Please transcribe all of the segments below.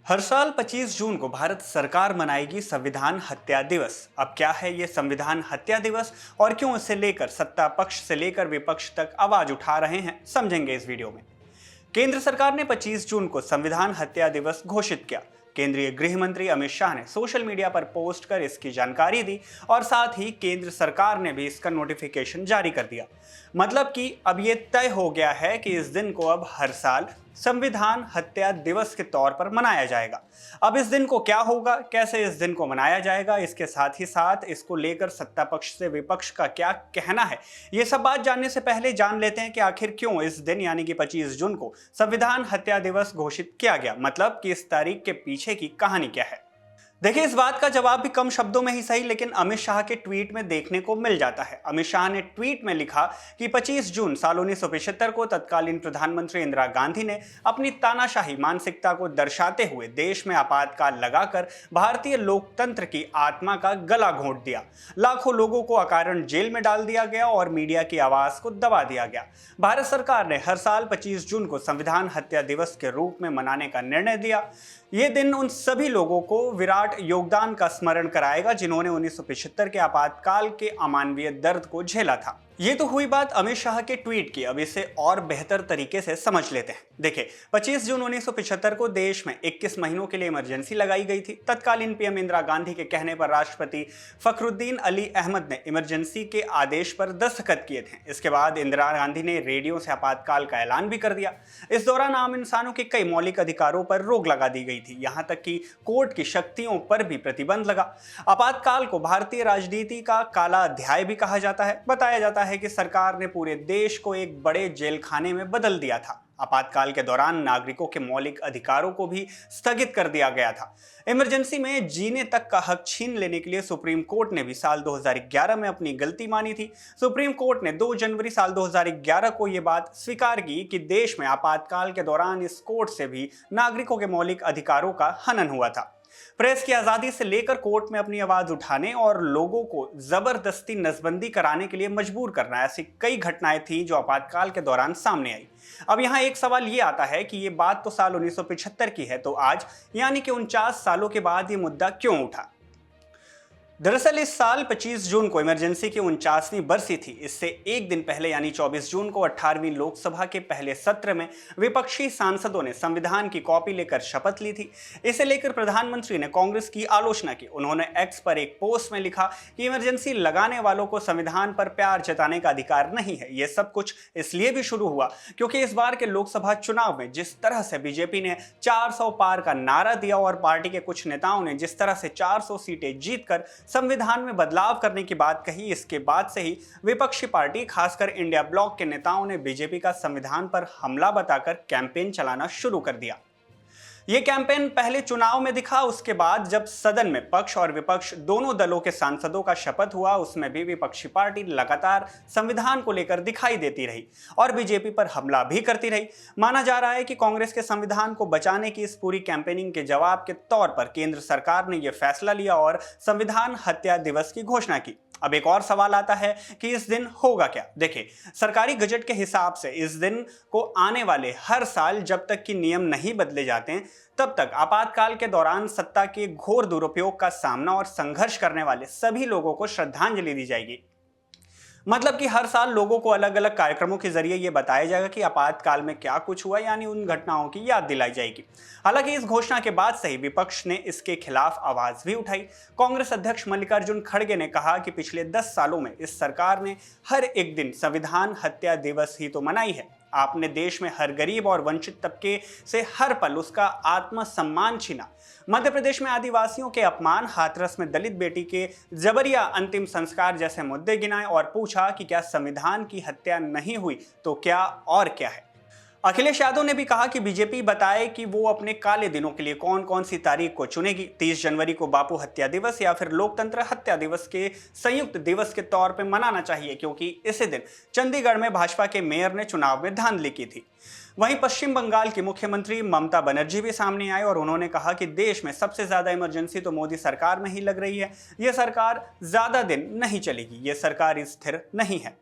हर साल 25 जून को भारत सरकार मनाएगी संविधान हत्या दिवस। अब क्या है ये संविधान हत्या दिवस और क्यों इसे लेकर सत्ता पक्ष से लेकर विपक्ष तक आवाज उठा रहे हैं, समझेंगे इस वीडियो में। केंद्र सरकार ने 25 जून को संविधान हत्या दिवस घोषित किया। केंद्रीय गृह मंत्री अमित शाह ने सोशल मीडिया पर पोस्ट कर इसकी जानकारी दी और साथ ही केंद्र सरकार ने भी इसका नोटिफिकेशन जारी कर दिया। मतलब कि अब ये तय हो गया है कि इस दिन को अब हर साल संविधान हत्या दिवस के तौर पर मनाया जाएगा। अब इस दिन को क्या होगा, कैसे इस दिन को मनाया जाएगा, इसके साथ ही साथ इसको लेकर सत्ता पक्ष से विपक्ष का क्या कहना है, ये सब बात जानने से पहले जान लेते हैं कि आखिर क्यों इस दिन यानी कि 25 जून को संविधान हत्या दिवस घोषित किया गया। मतलब कि इस तारीख के पीछे की कहानी क्या है। देखिए, इस बात का जवाब भी कम शब्दों में ही सही लेकिन अमित शाह के ट्वीट में देखने को मिल जाता है। अमित शाह ने ट्वीट में लिखा कि 25 जून साल 1975 को तत्कालीन प्रधानमंत्री इंदिरा गांधी ने अपनी तानाशाही मानसिकता को दर्शाते हुए देश में आपातकाल लगाकर भारतीय लोकतंत्र की आत्मा का गला घोंट दिया। लाखों लोगों को अकारण जेल में डाल दिया गया और मीडिया की आवाज को दबा दिया गया। भारत सरकार ने हर साल 25 जून को संविधान हत्या दिवस के रूप में मनाने का निर्णय दिया। ये दिन उन सभी लोगों को विराट योगदान का स्मरण कराएगा जिन्होंने 1975 के आपातकाल के अमानवीय दर्द को झेला था। ये तो हुई बात अमित शाह के ट्वीट की। अब इसे और बेहतर तरीके से समझ लेते हैं। देखिए, 25 जून 1975 को देश में 21 महीनों के लिए इमरजेंसी लगाई गई थी। तत्कालीन पीएम इंदिरा गांधी के कहने पर राष्ट्रपति फखरुद्दीन अली अहमद ने इमरजेंसी के आदेश पर दस्तखत किए थे। इसके बाद इंदिरा गांधी ने रेडियो से आपातकाल का ऐलान भी कर दिया। इस दौरान आम इंसानों के कई मौलिक अधिकारों पर रोक लगा दी गई थी। यहाँ तक कि कोर्ट की शक्तियों पर भी प्रतिबंध लगा। आपातकाल को भारतीय राजनीति का काला अध्याय भी कहा जाता है। बताया जाता है कि सरकार ने पूरे देश को एक बड़े जेल खाने में बदल दिया था। आपातकाल के दौरान नागरिकों के मौलिक अधिकारों को भी स्थगित कर दिया गया था। इमरजेंसी में जीने तक का हक छीन लेने के लिए सुप्रीम कोर्ट ने भी साल 2011 में अपनी गलती मानी थी। सुप्रीम कोर्ट ने 2 जनवरी साल 2011 को यह बात स्वीकार की कि देश में आपातकाल के दौरान इस कोर्ट से भी नागरिकों के मौलिक अधिकारों का हनन हुआ था। प्रेस की आजादी से लेकर कोर्ट में अपनी आवाज उठाने और लोगों को जबरदस्ती नसबंदी कराने के लिए मजबूर करना, ऐसी कई घटनाएं थी जो आपातकाल के दौरान सामने आई। अब यहाँ एक सवाल ये आता है कि ये बात तो साल 1975 की है, तो आज यानी कि 49 सालों के बाद ये मुद्दा क्यों उठा। दरअसल इस साल 25 जून को इमरजेंसी की 49वीं बरसी थी। इससे एक दिन पहले यानी 24 जून को 18वीं लोकसभा के पहले सत्र में विपक्षी सांसदों ने संविधान की कॉपी लेकर शपथ ली थी। इसे लेकर प्रधानमंत्री ने कांग्रेस की आलोचना की। उन्होंने एक्स पर एक पोस्ट में लिखा कि इमरजेंसी लगाने वालों को संविधान पर प्यार जताने का अधिकार नहीं है। यह सब कुछ इसलिए भी शुरू हुआ क्योंकि इस बार के लोकसभा चुनाव में जिस तरह से बीजेपी ने 400 पार का नारा दिया और पार्टी के कुछ नेताओं ने जिस तरह से 400 सीटें जीतकर संविधान में बदलाव करने की बात कही, इसके बाद से ही विपक्षी पार्टी खासकर इंडिया ब्लॉक के नेताओं ने बीजेपी का संविधान पर हमला बताकर कैंपेन चलाना शुरू कर दिया। यह कैंपेन पहले चुनाव में दिखा, उसके बाद जब सदन में पक्ष और विपक्ष दोनों दलों के सांसदों का शपथ हुआ, उसमें भी विपक्षी पार्टी लगातार संविधान को लेकर दिखाई देती रही और बीजेपी पर हमला भी करती रही। माना जा रहा है कि कांग्रेस के संविधान को बचाने की इस पूरी कैंपेनिंग के जवाब के तौर पर केंद्र सरकार ने यह फैसला लिया और संविधान हत्या दिवस की घोषणा की। अब एक और सवाल आता है कि इस दिन होगा क्या। देखिए, सरकारी गजट के हिसाब से इस दिन को आने वाले हर साल जब तक कि नियम नहीं बदले जाते हैं तब तक आपातकाल के दौरान सत्ता के घोर दुरुपयोग का सामना और संघर्ष करने वाले सभी लोगों को श्रद्धांजलि दी जाएगी। मतलब कि हर साल लोगों को अलग अलग कार्यक्रमों के जरिए यह बताया जाएगा कि आपातकाल में क्या कुछ हुआ, यानी उन घटनाओं की याद दिलाई जाएगी। हालांकि इस घोषणा के बाद से ही विपक्ष ने इसके खिलाफ आवाज भी उठाई। कांग्रेस अध्यक्ष मल्लिकार्जुन खड़गे ने कहा कि पिछले 10 सालों में इस सरकार ने हर एक दिन संविधान हत्या दिवस ही तो मनाई है। आपने देश में हर गरीब और वंचित तबके से हर पल उसका आत्मसम्मान छीना। मध्य प्रदेश में आदिवासियों के अपमान, हाथरस में दलित बेटी के जबरिया अंतिम संस्कार जैसे मुद्दे गिनाए और पूछा कि क्या संविधान की हत्या नहीं हुई तो क्या और क्या है। अखिलेश यादव ने भी कहा कि बीजेपी बताए कि वो अपने काले दिनों के लिए कौन कौन सी तारीख को चुनेगी। 30 जनवरी को बापू हत्या दिवस या फिर लोकतंत्र हत्या दिवस के संयुक्त दिवस के तौर पर मनाना चाहिए क्योंकि इसी दिन चंडीगढ़ में भाजपा के मेयर ने चुनाव में धांधली की थी। वहीं पश्चिम बंगाल की मुख्यमंत्री ममता बनर्जी भी सामने आए और उन्होंने कहा कि देश में सबसे ज्यादा इमरजेंसी तो मोदी सरकार में ही लग रही है। यह सरकार ज्यादा दिन नहीं चलेगी, यह सरकार स्थिर नहीं है।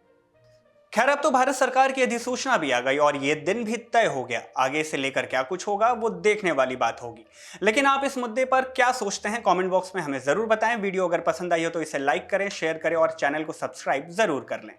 खैर अब तो भारत सरकार की अधिसूचना भी आ गई और ये दिन भी तय हो गया। आगे से लेकर क्या कुछ होगा वो देखने वाली बात होगी। लेकिन आप इस मुद्दे पर क्या सोचते हैं कमेंट बॉक्स में हमें जरूर बताएं। वीडियो अगर पसंद आई हो तो इसे लाइक करें, शेयर करें और चैनल को सब्सक्राइब जरूर कर लें।